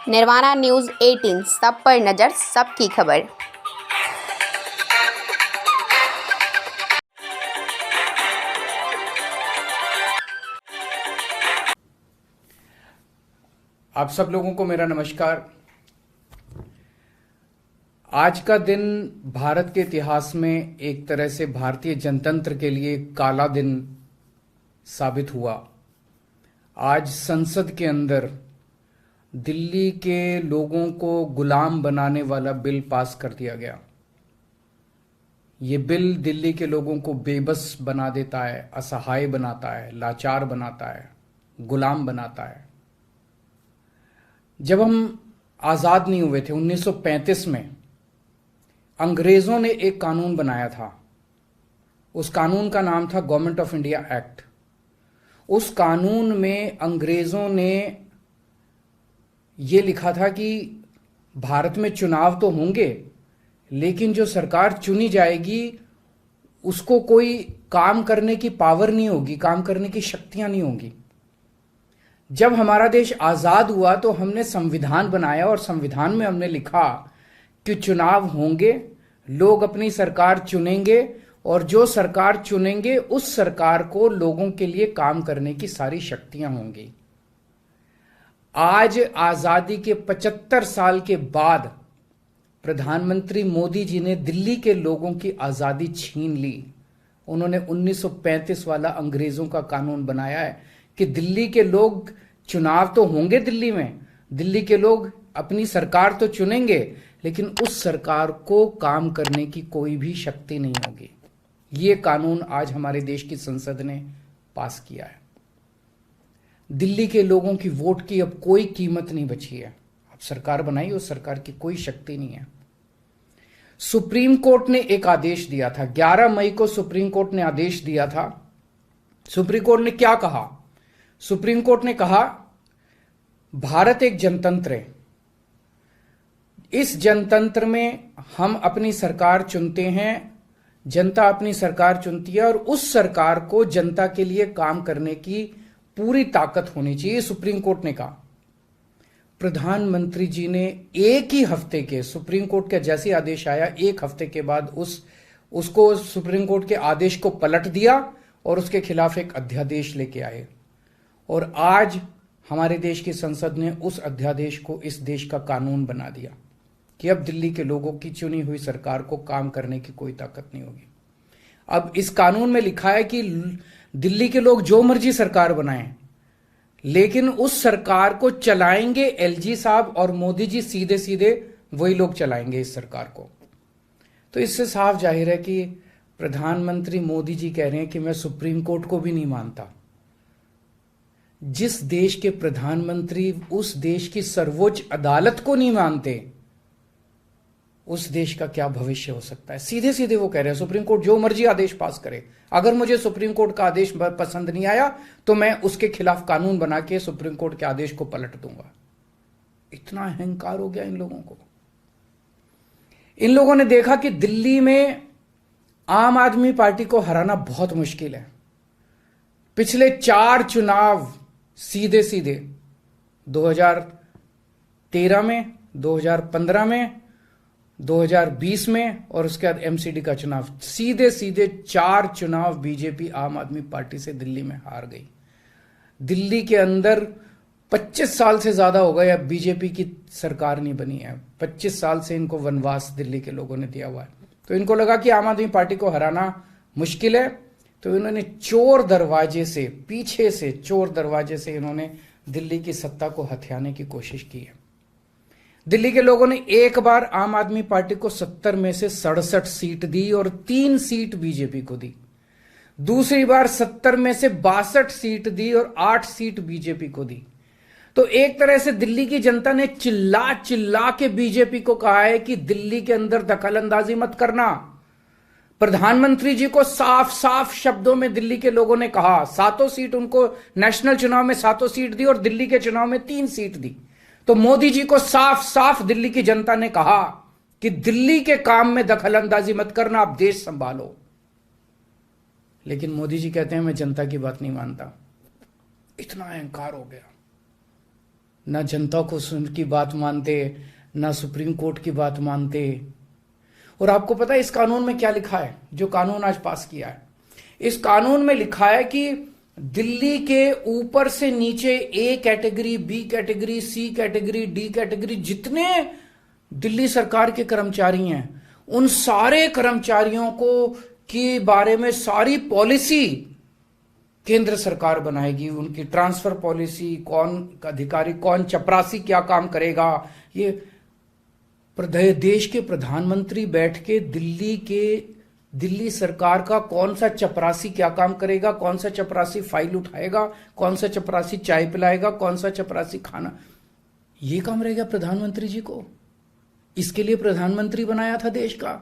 Nirvana news 18 सब पर नज़र, सबकी खबर। आप सब लोगों को मेरा नमस्कार। आज का दिन भारत के इतिहास में एक तरह से भारतीय जनतंत्र के लिए काला दिन साबित हुआ। आज संसद के अंदर दिल्ली के लोगों को गुलाम बनाने वाला बिल पास कर दिया गया। ये बिल दिल्ली के लोगों को बेबस बना देता है, असहाय बनाता है, लाचार बनाता है, गुलाम बनाता है। जब हम आज़ाद नहीं हुए थे 1935 में, अंग्रेज़ों ने एक कानून बनाया था। उस कानून का नाम था गवर्नमेंट ऑफ इंडिया एक्ट। उस कानून में अंग्रेज़ों ने ये लिखा था कि भारत में चुनाव तो होंगे, लेकिन जो सरकार चुनी जाएगी उसको कोई काम करने की पावर नहीं होगी, काम करने की शक्तियां नहीं होंगी। जब हमारा देश आज़ाद हुआ तो हमने संविधान बनाया और संविधान में हमने लिखा कि चुनाव होंगे, लोग अपनी सरकार चुनेंगे और जो सरकार चुनेंगे उस सरकार को लोगों के लिए काम करने की सारी शक्तियां होंगी। आज आज़ादी के 75 साल के बाद प्रधानमंत्री मोदी जी ने दिल्ली के लोगों की आज़ादी छीन ली। उन्होंने 1935 वाला अंग्रेज़ों का कानून बनाया है कि दिल्ली के लोग, चुनाव तो होंगे दिल्ली में, दिल्ली के लोग अपनी सरकार तो चुनेंगे, लेकिन उस सरकार को काम करने की कोई भी शक्ति नहीं होगी। ये कानून आज हमारे देश की संसद ने पास किया है। दिल्ली के लोगों की वोट की अब कोई कीमत नहीं बची है। अब सरकार बनाई, उस सरकार की कोई शक्ति नहीं है। सुप्रीम कोर्ट ने एक आदेश दिया था, 11 मई को सुप्रीम कोर्ट ने आदेश दिया था। सुप्रीम कोर्ट ने क्या कहा? सुप्रीम कोर्ट ने कहा भारत एक जनतंत्र है। इस जनतंत्र में हम अपनी सरकार चुनते हैं, जनता अपनी सरकार चुनती है और उस सरकार को जनता के लिए काम करने की पूरी ताकत होनी चाहिए, सुप्रीम कोर्ट ने कहा। प्रधानमंत्री जी ने एक ही हफ्ते के, सुप्रीम कोर्ट का जैसे आदेश आया, एक हफ्ते के बाद उसको सुप्रीम कोर्ट के आदेश को पलट दिया और उसके खिलाफ एक अध्यादेश लेके आए। और आज हमारे देश की संसद ने उस अध्यादेश को इस देश का कानून बना दिया कि अब दिल्ली के लोगों की चुनी हुई सरकार को काम करने की कोई ताकत नहीं होगी। अब इस कानून में लिखा है कि दिल्ली के लोग जो मर्जी सरकार बनाएं, लेकिन उस सरकार को चलाएंगे एलजी साहब और मोदी जी, सीधे सीधे वही लोग चलाएंगे इस सरकार को। तो इससे साफ जाहिर है कि प्रधानमंत्री मोदी जी कह रहे हैं कि मैं सुप्रीम कोर्ट को भी नहीं मानता। जिस देश के प्रधानमंत्री उस देश की सर्वोच्च अदालत को नहीं मानते, उस देश का क्या भविष्य हो सकता है? सीधे सीधे वो कह रहे हैं सुप्रीम कोर्ट जो मर्जी आदेश पास करे, अगर मुझे सुप्रीम कोर्ट का आदेश पसंद नहीं आया तो मैं उसके खिलाफ कानून बना के सुप्रीम कोर्ट के आदेश को पलट दूंगा। इतना अहंकार हो गया इन लोगों को। इन लोगों ने देखा कि दिल्ली में आम आदमी पार्टी को हराना बहुत मुश्किल है। पिछले 4 चुनाव सीधे सीधे 2013 में, 2015 में, 2020 में और उसके बाद एमसीडी का चुनाव, सीधे सीधे 4 चुनाव बीजेपी आम आदमी पार्टी से दिल्ली में हार गई। दिल्ली के अंदर 25 साल से ज्यादा हो गए अब बीजेपी की सरकार नहीं बनी है। 25 साल से इनको वनवास दिल्ली के लोगों ने दिया हुआ है। तो इनको लगा कि आम आदमी पार्टी को हराना मुश्किल है, तो इन्होंने चोर दरवाजे से, पीछे से चोर दरवाजे से इन्होंने दिल्ली की सत्ता को हथियाने की कोशिश की है। दिल्ली के लोगों ने एक बार आम आदमी पार्टी को 70 में से 67 सीट दी और 3 सीट बीजेपी को दी। दूसरी बार 70 में से 62 सीट दी और 8 सीट बीजेपी को दी। तो एक तरह से दिल्ली की जनता ने चिल्ला चिल्ला के बीजेपी को कहा है कि दिल्ली के अंदर दखल अंदाजी मत करना। प्रधानमंत्री जी को साफ साफ शब्दों में दिल्ली के लोगों ने कहा, 7 सीट उनको नेशनल चुनाव में 7 सीट दी और दिल्ली के चुनाव में 3 सीट दी। तो मोदी जी को साफ साफ दिल्ली की जनता ने कहा कि दिल्ली के काम में दखल अंदाजी मत करना, आप देश संभालो। लेकिन मोदी जी कहते हैं मैं जनता की बात नहीं मानता। इतना अहंकार हो गया। ना जनता को की बात मानते, ना सुप्रीम कोर्ट की बात मानते। और आपको पता है इस कानून में क्या लिखा है, जो कानून आज पास किया है? इस कानून में लिखा है कि दिल्ली के ऊपर से नीचे A category, B category, C category, D category, जितने दिल्ली सरकार के कर्मचारी हैं, उन सारे कर्मचारियों को के बारे में सारी पॉलिसी केंद्र सरकार बनाएगी। उनकी ट्रांसफर पॉलिसी, कौन अधिकारी, कौन चपरासी क्या काम करेगा, ये देश के प्रधानमंत्री बैठ के दिल्ली सरकार का कौन सा चपरासी क्या काम करेगा, कौन सा चपरासी फाइल उठाएगा, कौन सा चपरासी चाय पिलाएगा, कौन सा चपरासी खाना, ये काम रहेगा प्रधानमंत्री जी को। इसके लिए प्रधानमंत्री बनाया था देश का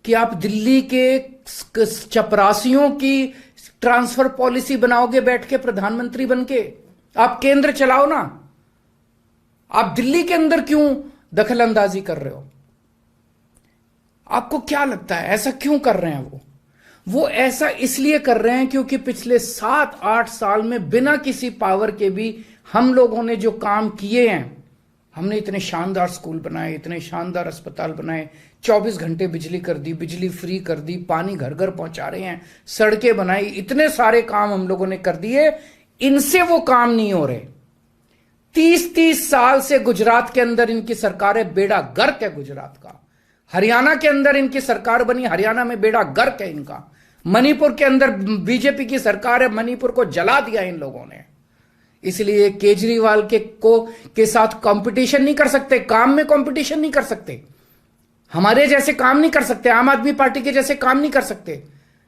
कि आप दिल्ली के चपरासियों की ट्रांसफर पॉलिसी बनाओगे बैठ के प्रधानमंत्री बन के। आप केंद्र चलाओ ना, आप दिल्ली के अंदर क्यों दखल अंदाजी कर रहे हो? आपको क्या लगता है ऐसा क्यों कर रहे हैं? वो ऐसा इसलिए कर रहे हैं क्योंकि पिछले 7-8 साल में बिना किसी पावर के भी हम लोगों ने जो काम किए हैं, हमने इतने शानदार स्कूल बनाए, इतने शानदार अस्पताल बनाए, 24 घंटे बिजली कर दी, बिजली फ्री कर दी, पानी घर घर पहुंचा रहे हैं, सड़कें बनाई, इतने सारे काम हम लोगों ने कर दिए। इनसे वो काम नहीं हो रहे। 30-30 साल से गुजरात के अंदर इनकी सरकार है, बेड़ा गर्क है गुजरात का। हरियाणा के अंदर इनकी सरकार बनी, हरियाणा में बेड़ा गर्क है इनका। मणिपुर के अंदर बीजेपी की सरकार है, मणिपुर को जला दिया इन लोगों ने। इसलिए केजरीवाल के साथ कंपटीशन नहीं कर सकते, काम में कंपटीशन नहीं कर सकते, हमारे जैसे काम नहीं कर सकते, आम आदमी पार्टी के जैसे काम नहीं कर सकते।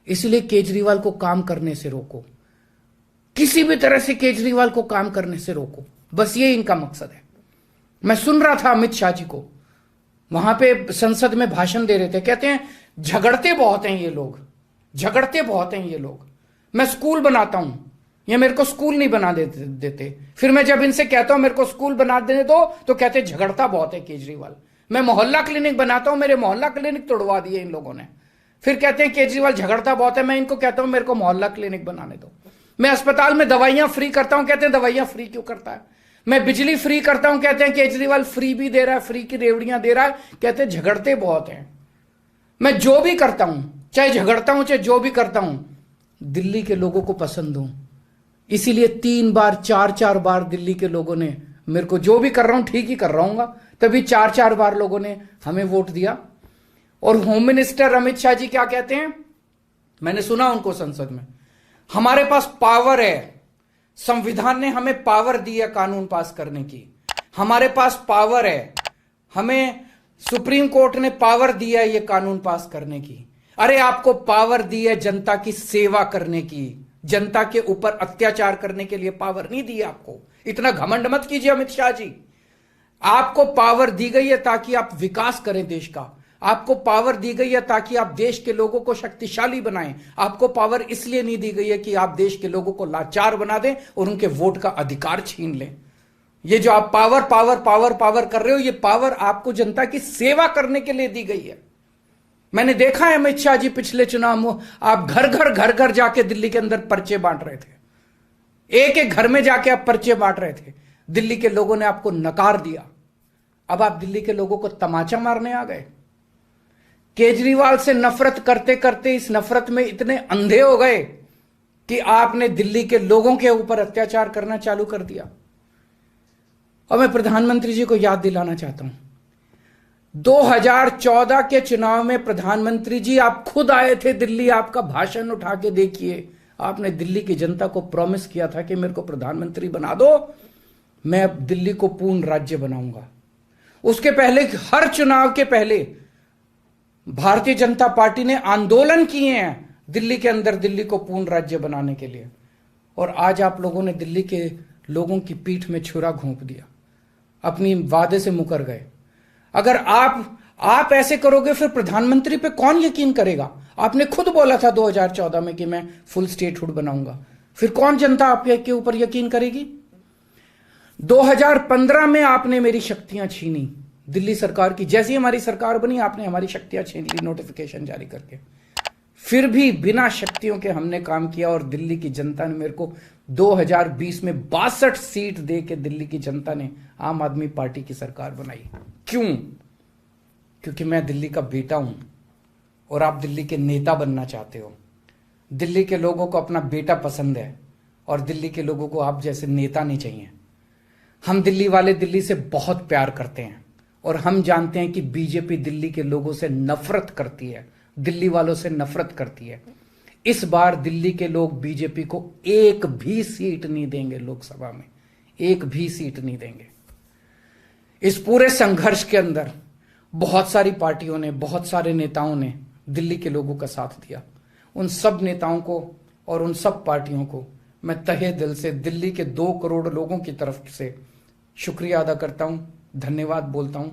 इसलिए केजरीवाल को काम करने से रोको, किसी भी तरह से केजरीवाल को काम करने से रोको, बस ये इनका मकसद है। मैं सुन रहा था अमित शाह जी को, वहां पे संसद में भाषण दे रहे थे, कहते हैं झगड़ते बहुत हैं ये लोग, झगड़ते बहुत हैं ये लोग। मैं स्कूल बनाता हूं, ये मेरे को स्कूल नहीं बना देते। फिर मैं जब इनसे कहता हूं मेरे को स्कूल बना देने दो, तो कहते हैं झगड़ता बहुत है केजरीवाल। मैं मोहल्ला क्लिनिक बनाता हूं, मेरे मोहल्ला क्लिनिक तोड़वा दिए इन लोगों ने। फिर कहते हैं केजरीवाल झगड़ता बहुत है, मैं इनको कहता हूं मेरे को मोहल्ला क्लिनिक बनाने दो। मैं अस्पताल में दवाइयां फ्री करता हूं, कहते हैं दवाइयां फ्री क्यों करता है। मैं बिजली फ्री करता हूं, कहते हैं केजरीवाल फ्री भी दे रहा है, फ्री की रेवड़ियां दे रहा है, कहते हैं झगड़ते बहुत हैं। मैं जो भी करता हूं, चाहे झगड़ता हूं चाहे जो भी करता हूं, दिल्ली के लोगों को पसंद हूं। इसीलिए 3 बार 4-4 बार दिल्ली के लोगों ने मेरे को, जो भी कर रहा हूं ठीक ही कर रहा हूं, तभी 4-4 बार लोगों ने हमें वोट दिया। और होम मिनिस्टर अमित शाह जी क्या कहते हैं, मैंने सुना उनको संसद में, हमारे पास पावर है, संविधान ने हमें पावर दी है कानून पास करने की, हमारे पास पावर है, हमें सुप्रीम कोर्ट ने पावर दिया है ये कानून पास करने की। अरे आपको पावर दी है जनता की सेवा करने की, जनता के ऊपर अत्याचार करने के लिए पावर नहीं दी आपको। इतना घमंड मत कीजिए अमित शाह जी। आपको पावर दी गई है ताकि आप विकास करें देश का, आपको पावर दी गई है ताकि आप देश के लोगों को शक्तिशाली बनाएं। आपको पावर इसलिए नहीं दी गई है कि आप देश के लोगों को लाचार बना दें और उनके वोट का अधिकार छीन लें। ये जो आप पावर पावर पावर पावर कर रहे हो, ये पावर आपको जनता की सेवा करने के लिए दी गई है। मैंने देखा है अमित शाह जी पिछले चुनाव में आप घर घर जाके दिल्ली के अंदर पर्चे बांट रहे थे, एक एक घर में जाके आप पर्चे बांट रहे थे। दिल्ली के लोगों ने आपको नकार दिया। अब आप दिल्ली के लोगों को तमाचा मारने आ गए। केजरीवाल से नफरत करते करते इस नफरत में इतने अंधे हो गए कि आपने दिल्ली के लोगों के ऊपर अत्याचार करना चालू कर दिया। और मैं प्रधानमंत्री जी को याद दिलाना चाहता हूं, 2014 के चुनाव में प्रधानमंत्री जी आप खुद आए थे दिल्ली, आपका भाषण उठा के देखिए। आपने दिल्ली की जनता को प्रॉमिस किया था कि मेरे को प्रधानमंत्री बना दो, मैं दिल्ली को पूर्ण राज्य बनाऊंगा। उसके पहले, हर चुनाव के पहले भारतीय जनता पार्टी ने आंदोलन किए हैं दिल्ली के अंदर दिल्ली को पूर्ण राज्य बनाने के लिए। और आज आप लोगों ने दिल्ली के लोगों की पीठ में छुरा घोंप दिया, अपनी वादे से मुकर गए। अगर आप ऐसे करोगे फिर प्रधानमंत्री पे कौन यकीन करेगा? आपने खुद बोला था 2014 में कि मैं फुल स्टेटहुड बनाऊंगा, फिर कौन जनता आपके ऊपर यकीन करेगी? 2015 में आपने मेरी शक्तियां छीनी दिल्ली सरकार की, जैसी हमारी सरकार बनी आपने हमारी शक्तियां छीन ली नोटिफिकेशन जारी करके। फिर भी बिना शक्तियों के हमने काम किया और दिल्ली की जनता ने मेरे को 2020 में 62 सीट दे के दिल्ली की जनता ने आम आदमी पार्टी की सरकार बनाई। क्यों? क्योंकि मैं दिल्ली का बेटा हूं और आप दिल्ली के नेता बनना चाहते हो। दिल्ली के लोगों को अपना बेटा पसंद है और दिल्ली के लोगों को आप जैसे नेता नहीं चाहिए। हम दिल्ली वाले दिल्ली से बहुत प्यार करते हैं और हम जानते हैं कि बीजेपी दिल्ली के लोगों से नफरत करती है, दिल्ली वालों से नफरत करती है। इस बार दिल्ली के लोग बीजेपी को एक भी सीट नहीं देंगे, लोकसभा में एक भी सीट नहीं देंगे। इस पूरे संघर्ष के अंदर बहुत सारी पार्टियों ने, बहुत सारे नेताओं ने दिल्ली के लोगों का साथ दिया। उन सब नेताओं को और उन सब पार्टियों को मैं तहे दिल से दिल्ली के 2 करोड़ लोगों की तरफ से शुक्रिया अदा करता हूं, धन्यवाद बोलता हूं